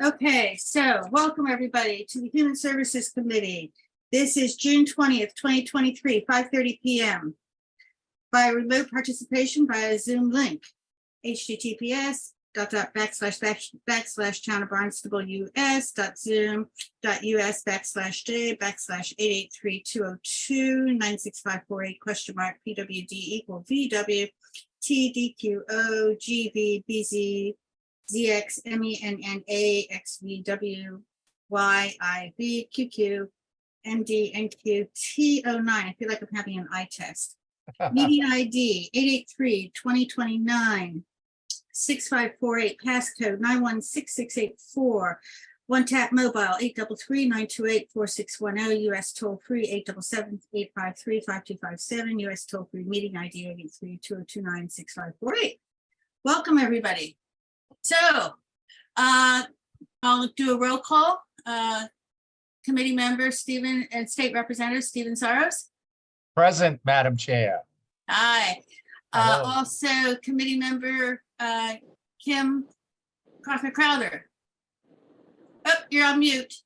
Okay, so welcome everybody to the Human Services Committee. This is June 20th, 2023, 5:30 p.m. by remote participation via Zoom link, https://backslash backslash townofbarnstable.us.zoom.us/883-202-96548 PWD=VWTDQOGBBZ ZX MENNA XVW YIV QQ MD NQ T09. I feel like I'm having an eye test. Meeting ID 883-2029 6548, passcode 916684. One tap mobile 833-928-4610, US toll free 877-853-5257, US toll free. Meeting ID 883-202-96548. Welcome everybody. So I'll do a roll call. Committee member Stephen and State Representative Stephen Saros. Present, Madam Chair. Aye. Hello. Also committee member Kim Crawford-Crowther. Oh, you're on mute.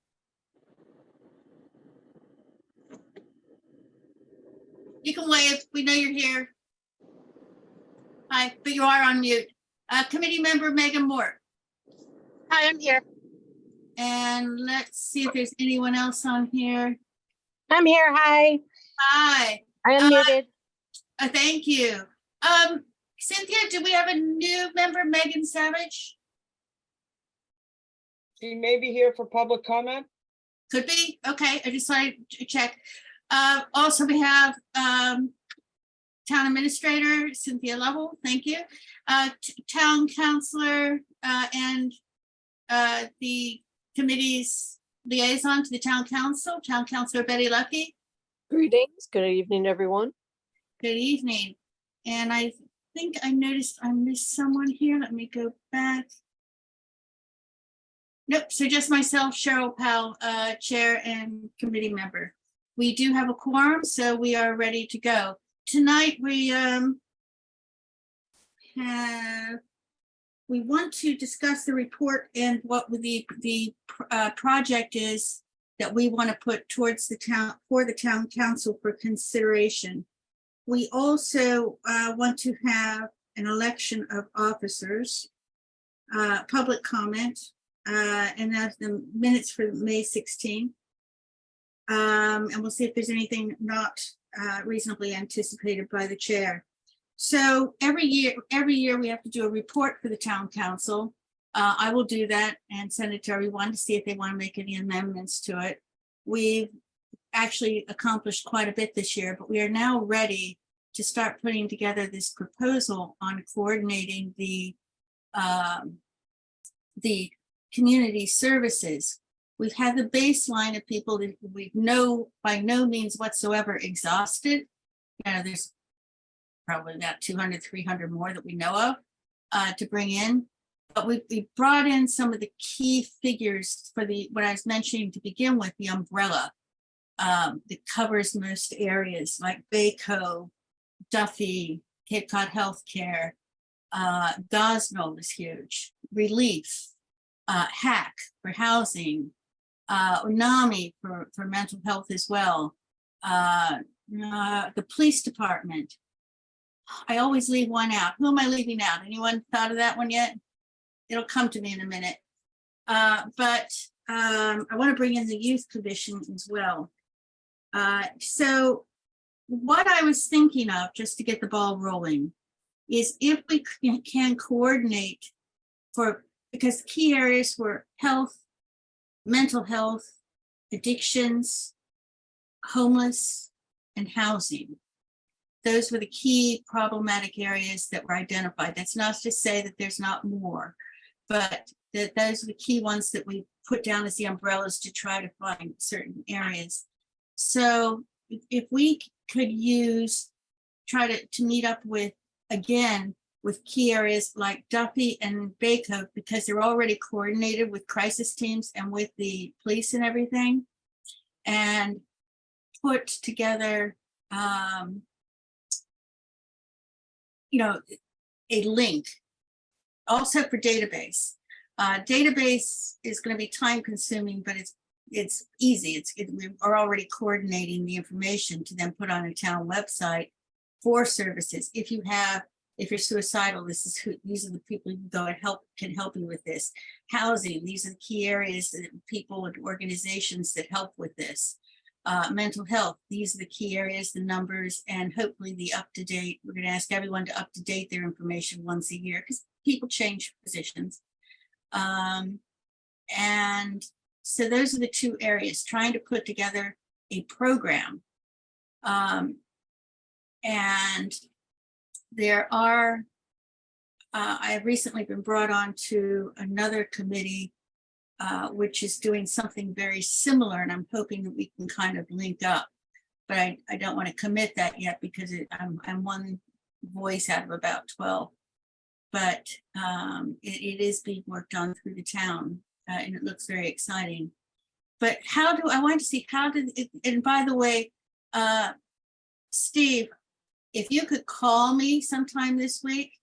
You can wave. We know you're here. Hi, but you are on mute. Committee member Megan Moore. Hi, I'm here. And let's see if there's anyone else on here. I'm here. Hi. Hi. I am muted. Thank you. Cynthia, do we have a new member, Megan Savage? She may be here for public comment. Could be. Okay, I just wanted to check. Also, we have Town Administrator Cynthia Lovell. Thank you. Town Councilor and the committee's liaison to the Town Council, Town Councilor Betty Lucky. Greetings. Good evening, everyone. Good evening. And I think I noticed I missed someone here. Let me go back. Nope, so just myself, Cheryl Powell, Chair and committee member. We do have a quorum, so we are ready to go. Tonight, we want to discuss the report and what the project is that we want to put towards the town, for the Town Council for consideration. We also want to have an election of officers, public comment, and that's the minutes for May 16th. And we'll see if there's anything not reasonably anticipated by the chair. So every year we have to do a report for the Town Council. I will do that and send it to everyone to see if they want to make any amendments to it. We've actually accomplished quite a bit this year, but we are now ready to start putting together this proposal on coordinating the community services. We've had the baseline of people that we know by no means whatsoever exhausted. You know, there's probably about 200, 300 more that we know of to bring in. But we brought in some of the key figures for what I was mentioning to begin with, the umbrella that covers most areas like Bayco, Duffy, Cape Cod Healthcare, Gosnell is huge, Relief, HAC for housing, NAMI for mental health as well, the police department. I always leave one out. Who am I leaving out? Anyone thought of that one yet? It'll come to me in a minute. But I want to bring in the Youth Commission as well. So what I was thinking of, just to get the ball rolling, is if we can coordinate because key areas were health, mental health, addictions, homeless, and housing. Those were the key problematic areas that were identified. That's not to say that there's not more, but that those are the key ones that we put down as the umbrellas to try to find certain areas. So if we could try to meet up with, again, with key areas like Duffy and Bayco, because they're already coordinated with crisis teams and with the police and everything, and put together a link also for database Database is going to be time consuming, but it's easy. We are already coordinating the information to then put on a town website for services. If you're suicidal, these are the people who go and can help you with this. Housing, these are the key areas that people and organizations that help with this. Mental health, these are the key areas, the numbers, and hopefully the up-to-date. We're going to ask everyone to up-to-date their information once a year because people change positions. And so those are the two areas, trying to put together a program. And there are, I have recently been brought on to another committee, which is doing something very similar, and I'm hoping that we can kind of link up. But I don't want to commit that yet because I'm one voice out of about 12. But it is being worked on through the town, and it looks very exciting. But I want to see and by the way, Steve, if you could call me sometime this week,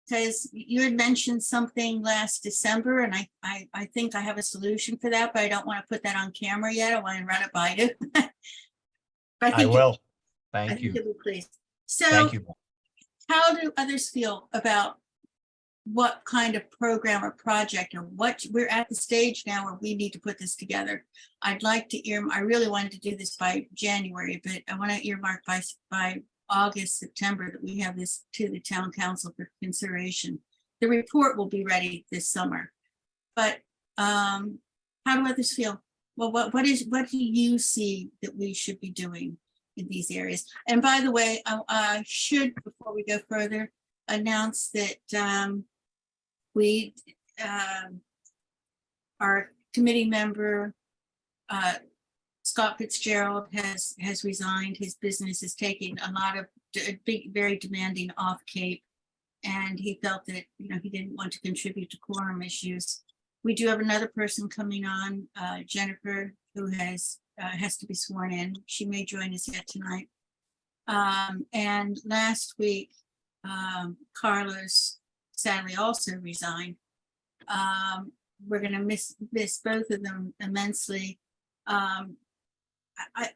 because you had mentioned something last December, and I think I have a solution for that, but I don't want to put that on camera yet. I want to run it by you. But I will. I Thank think you. you'll be pleased. So Thank you. how do others feel about what kind of program or project, or what we're at the stage now where we need to put this together? I'd like to I really wanted to do this by January, but I want to earmark by August, September, that we have this to the town council for consideration. The report will be ready this summer. But how do others feel? Well, what do you see that we should be doing in these areas? And by the way, I should, before we go further, announce that our committee member, Scott Fitzgerald, has resigned. His business is taking a lot of very demanding off Cape, and he felt that he didn't want to contribute to quorum issues. We do have another person coming on, Jennifer, who has to be sworn in. She may join us yet tonight. And last week, Carlos sadly also resigned. We're going to miss both of them immensely.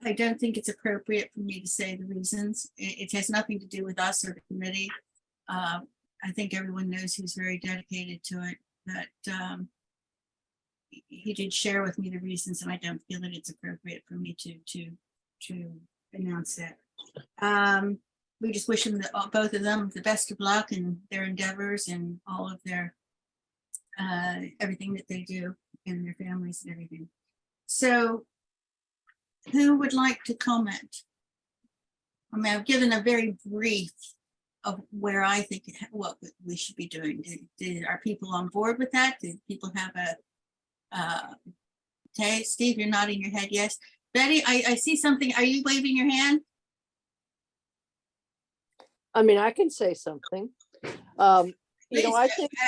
I don't think it's appropriate for me to say the reasons. It has nothing to do with us or the committee. I think everyone knows he's very dedicated to it, but he did share with me the reasons, and I don't feel that it's appropriate for me to announce that. We just wish them both of them the best of luck in their endeavors and all of their everything that they do, and their families and everything. So who would like to comment? I mean, I've given a very brief of where I think what we should be doing. Are people on board with that? Do people have okay, Steve, you're nodding your head yes. Betty, I see something. Are you waving your hand? I mean, I can say something. I think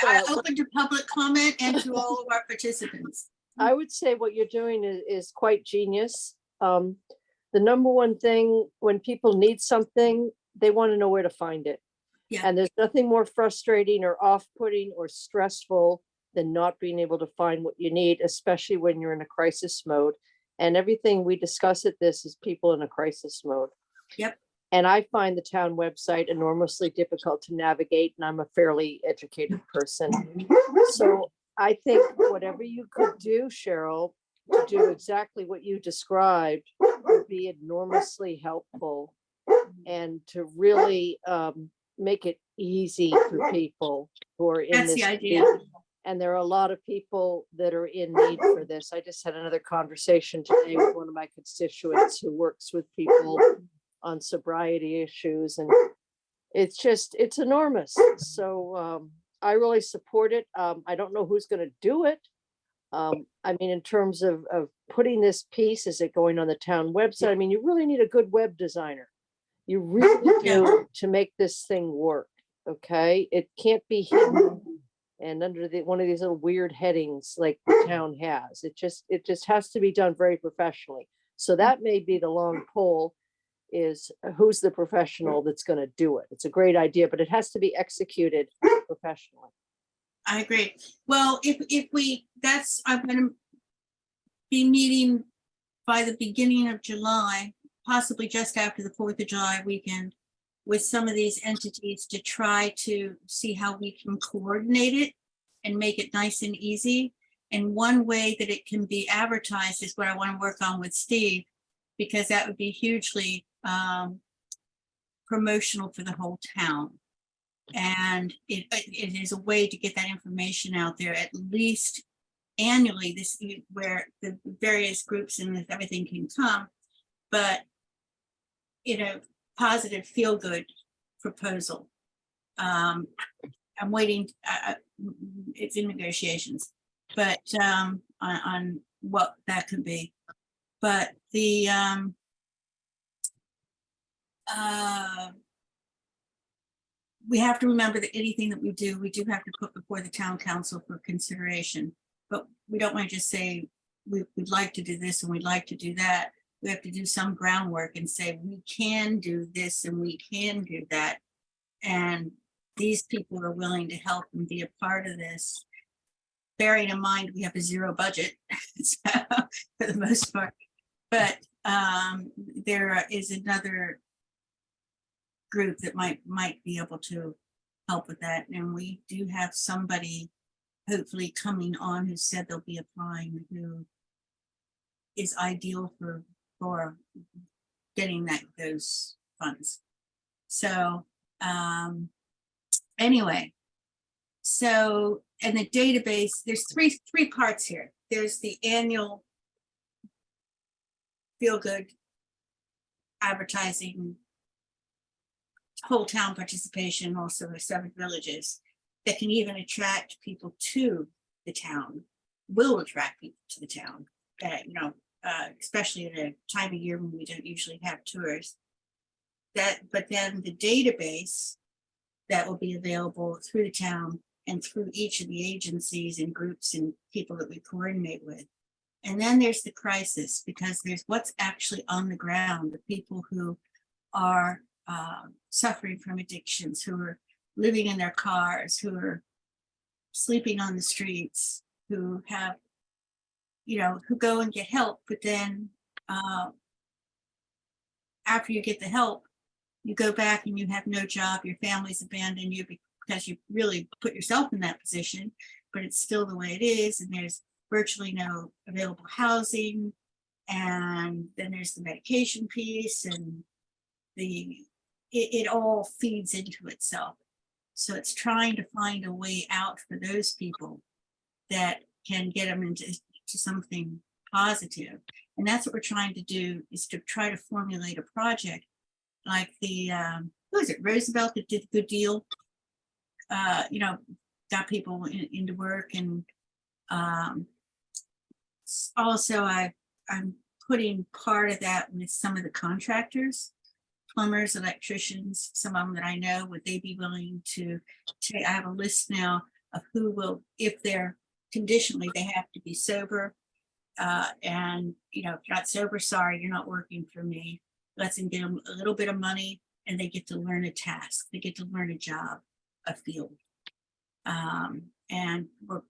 I open to public comment and to all of our participants. I would say what you're doing is quite genius. The number one thing when people need something, they want to know where to find it. Yeah. And there's nothing more frustrating or off-putting or stressful than not being able to find what you need, especially when you're in a crisis mode. And everything we discuss at this is people in a crisis mode. Yep. And I find the town website enormously difficult to navigate, and I'm a fairly educated person. So I think whatever you could do, Cheryl, to do exactly what you described would be enormously helpful, and to really make it easy for people who are in That's this the idea. need. And there are a lot of people that are in need for this. I just had another conversation today with one of my constituents who works with people on sobriety issues, and it's enormous. So I really support it. I don't know who's going to do it. I mean, in terms of putting this piece, is it going on the town website? I mean, you really need a good web designer. You really do, to make this thing work. Okay, it can't be hidden and under one of these little weird headings like the town has. It just has to be done very professionally. So that may be the long pole, is who's the professional that's going to do it. It's a great idea, but it has to be executed professionally. I agree. Well, if we, I'm gonna be meeting by the beginning of July, possibly just after the 4th of July weekend, with some of these entities to try to see how we can coordinate it and make it nice and easy. And one way that it can be advertised is what I want to work on with Steve, because that would be hugely promotional for the whole town. And it is a way to get that information out there at least annually, this where the various groups and everything can come, but positive feel good proposal. I'm waiting, it's in negotiations, but on what that could be. But the we have to remember that anything that we do have to put before the town council for consideration. But we don't want to just say we'd like to do this and we'd like to do that. We have to do some groundwork and say we can do this and we can do that. And these people are willing to help and be a part of this. Bearing in mind we have a zero budget so, for the most part. But there is another group that might be able to help with that. And we do have somebody hopefully coming on who said they'll be applying, who is ideal for getting those funds. So anyway, so and the database, there's three parts here. There's the annual feel good advertising, whole town participation, also the 7 villages that can even attract people to the town, will attract people to the town, especially at a time of year when we don't usually have tours. But then the database that will be available through the town and through each of the agencies and groups and people that we coordinate with. And then there's the crisis, because there's what's actually on the ground, the people who are suffering from addictions, who are living in their cars, who are sleeping on the streets, who have, who go and get help, but then after you get the help, you go back and you have no job, your family's abandoned you because you really put yourself in that position, but it's still the way it is, and there's virtually no available housing, and then there's the medication piece, and it all feeds into itself. So it's trying to find a way out for those people that can get them into something positive. And that's what we're trying to do, is to try to formulate a project like the, who is it, Roosevelt, that did the good deal, got people into work. And also I'm putting part of that with some of the contractors, plumbers, electricians, some of them that I know, would they be willing to take, I have a list now of who will, if they're conditionally, they have to be sober. And if you're not sober, sorry, you're not working for me. Let's get them a little bit of money, and they get to learn a task. They get to learn a job, a field. And we're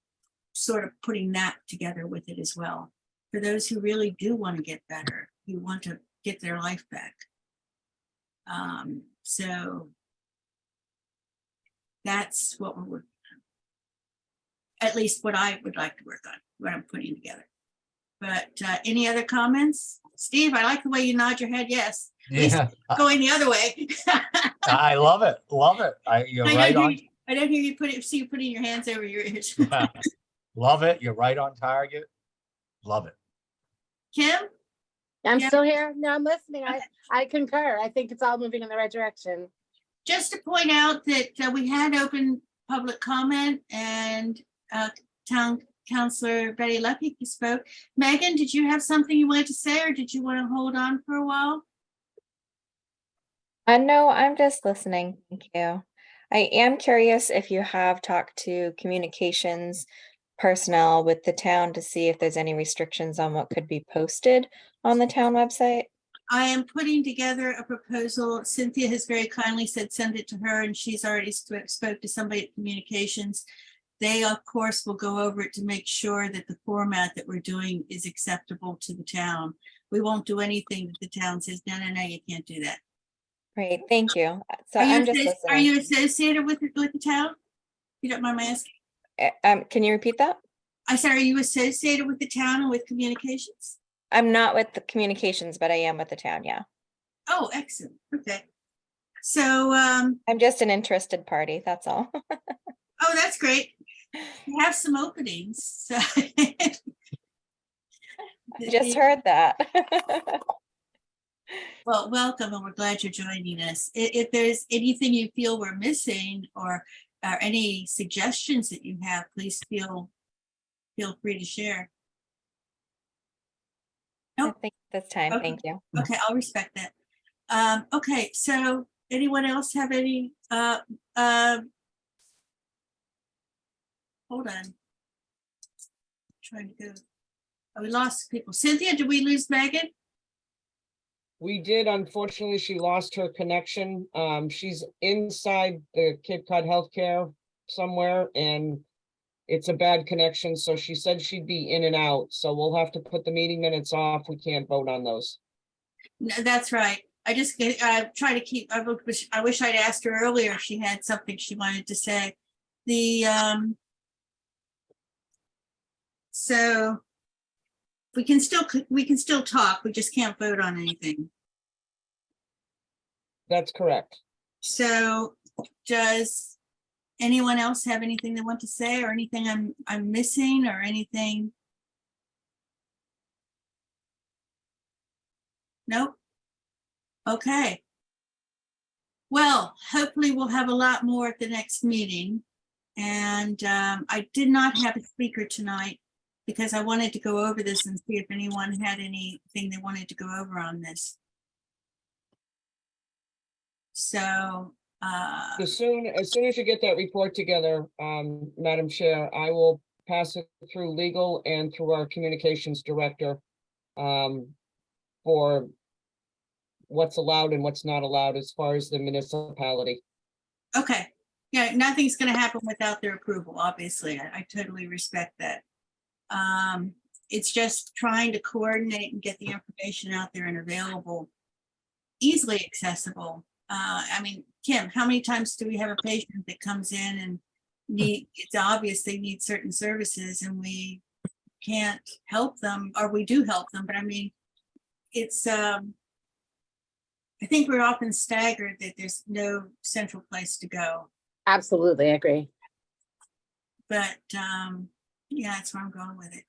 sort of putting that together with it as well. For those who really do want to get better, who want to get their life back. So that's what we're working on. At least what I would like to work on, what I'm putting together. But any other comments? Steve, I like the way you nod your head yes. At least going the other way. I love it. Love it. You're right on. I don't hear you see you putting your hands over your ears. Love it. You're right on target. Love it. Kim? I'm Yeah. still here. No, I'm listening. I concur. I think it's all moving in the right direction. Just to point out that we had open public comment, and town councilor Betty Lucky spoke. Megan, did you have something you wanted to say, or did you want to hold on for a while? No, I'm just listening. Thank you. I am curious if you have talked to communications personnel with the town to see if there's any restrictions on what could be posted on the town website. I am putting together a proposal. Cynthia has very kindly said send it to her, and she's already spoke to somebody at communications They, of course, will go over it to make sure that the format that we're doing is acceptable to the town. We won't do anything that the town says, no, you can't do that. Great, thank you. So Are you, I'm just are you listening. associated with the town? You don't mind my asking? Can you repeat that? I said, are you associated with the town and with communications? I'm not with the communications, but I am with the town, yeah. Oh, excellent. Okay. So, I'm just an interested party, that's all. oh, that's great. We have some openings. So I just heard that. well, welcome, and we're glad you're joining us. If there's anything you feel we're missing or any suggestions that you have, please feel free to share. I think this time, Okay. thank you. Okay, I'll respect that. Okay, so anyone else have any, hold on. Trying to go, oh, we lost people. Cynthia, did we lose Megan? We did, unfortunately, she lost her connection. She's inside the Cape Cod Healthcare somewhere, and it's a bad connection, so she said she'd be in and out, so we'll have to put the meeting minutes off. We can't vote on those. No, that's right. I just try to keep, I wish I'd asked her earlier if she had something she wanted to say. So we can still talk, we just can't vote on anything. That's correct. So does anyone else have anything they want to say, or anything I'm missing, or anything? Nope. Okay. Well, hopefully we'll have a lot more at the next meeting. And I did not have a speaker tonight because I wanted to go over this and see if anyone had anything they wanted to go over on this. So As soon as you get that report together, Madam Chair, I will pass it through legal and through our communications director for what's allowed and what's not allowed as far as the municipality. okay. Yeah, nothing's going to happen without their approval, obviously. I totally respect that. It's just trying to coordinate and get the information out there and available, easily accessible. I mean, Kim, how many times do we have a patient that comes in and it's obvious they need certain services and we can't help them, or we do help them, but I mean, it's, I think we're often staggered that there's no central place to go. Absolutely, I agree. But yeah, that's where I'm going with it.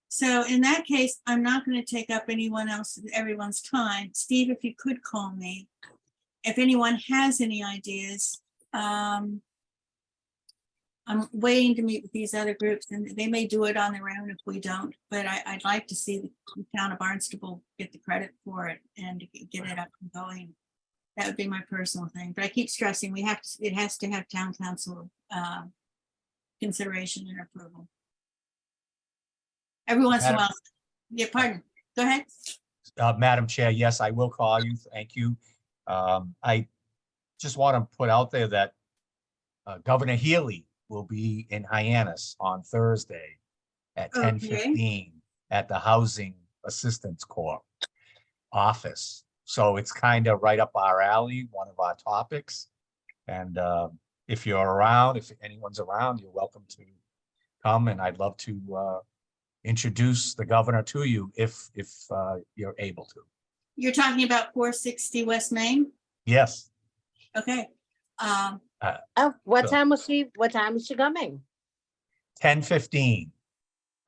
So in that case, I'm not going to take up everyone's time. Steve, if you could call me, if anyone has any ideas. I'm waiting to meet with these other groups, and they may do it on their own if we don't, but I'd like to see the town of Barnstable get the credit for it and get it up and going. That would be my personal thing, but I keep stressing it has to have town council consideration and approval. Every once in a while. Yeah, pardon. Go ahead. Madam Chair, yes, I will call you. Thank you. I just want to put out there that Governor Healy will be in Hyannis on Thursday at Okay. 10:15 at the Housing Assistance Corps office. So it's kind of right up our alley, one of our topics. And if you're around, if anyone's around, you're welcome to come, and I'd love to introduce the governor to you if you're able to. You're talking about 460 West Main? Yes. Okay. Oh, what So- time was she coming? 10:15.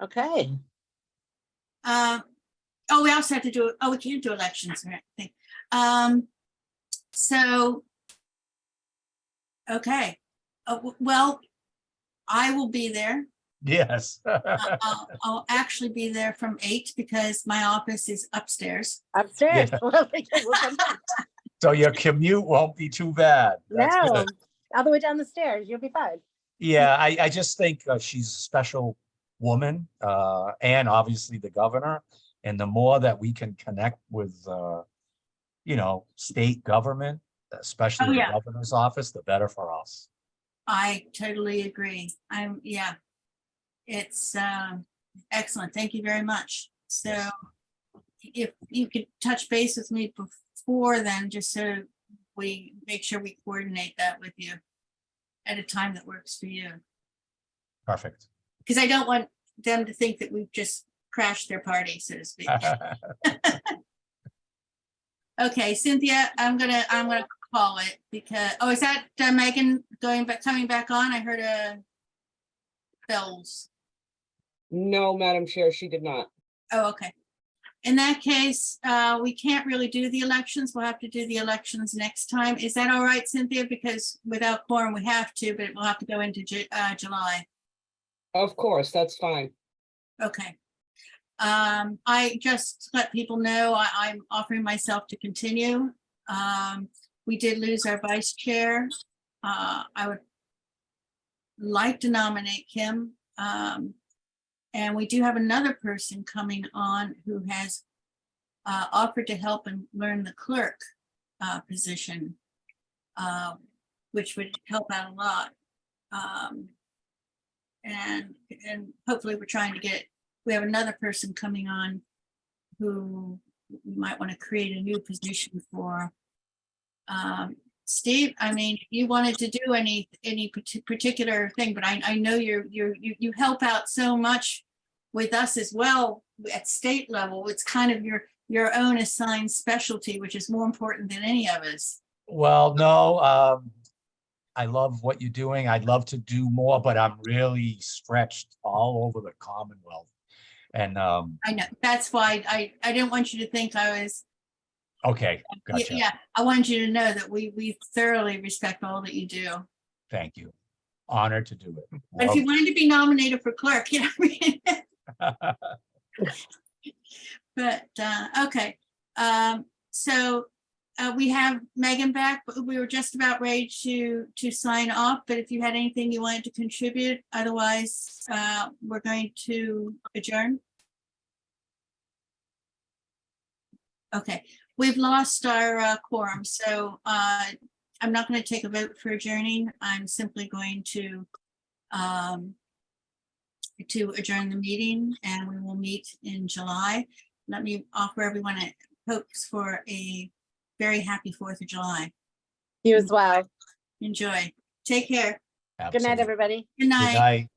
Okay. Oh, we also have to do, we can't do elections, right? I think. So, okay. Well, I will be there. Yes. I'll actually be there from 8 because my office is upstairs. Upstairs. Yeah. Well, we'll come back. So your commute won't be too bad. That's No, good. all the way down the stairs. You'll be fine. Yeah, I just think she's a special woman, and obviously the governor. And the more that we can connect with, state government, especially the yeah. governor's office, the better for us. I totally agree. Yeah. It's excellent. Thank you very much. So Yes. if you could touch base with me before then, just so we make sure we coordinate that with you at a time that works for you. Perfect. Because I don't want them to think that we've just crashed their party, so to speak. Okay, Cynthia, I'm gonna call it because, oh, is that Megan coming back on? I heard a bells. No, Madam Chair, she did not. Oh, okay. In that case, we can't really do the elections. We'll have to do the elections next time. Is that all right, Cynthia? Because without quorum, we have to, but we'll have to go into July. Of course, that's fine. Okay. I just let people know I'm offering myself to continue. We did lose our vice chair. I would like to nominate Kim. And we do have another person coming on who has offered to help and learn the clerk position, which would help out a lot. And hopefully we're trying to get, we have another person coming on who we might want to create a new position for. Steve, I mean, if you wanted to do any particular thing, but I know you help out so much with us as well at state level. It's kind of your own assigned specialty, which is more important than any of us. Well, no, I love what you're doing. I'd love to do more, but I'm really stretched all over the Commonwealth. And I know, that's why I didn't want you to think I was. okay, gotcha. Yeah, I wanted you to know that we thoroughly respect all that you do. Thank you. Honored to do it. But if you wanted to be nominated for clerk, you know what I mean? But okay, so we have Megan back, but we were just about ready to sign off. But if you had anything you wanted to contribute, otherwise we're going to adjourn. Okay, we've lost our quorum, so I'm not going to take a vote for adjourning. I'm simply going to adjourn the meeting, and we will meet in July. Let me offer everyone hopes for a very happy 4th of July. You as well. Enjoy. Take care. Good night, Absolutely. everybody. Good Good night. night.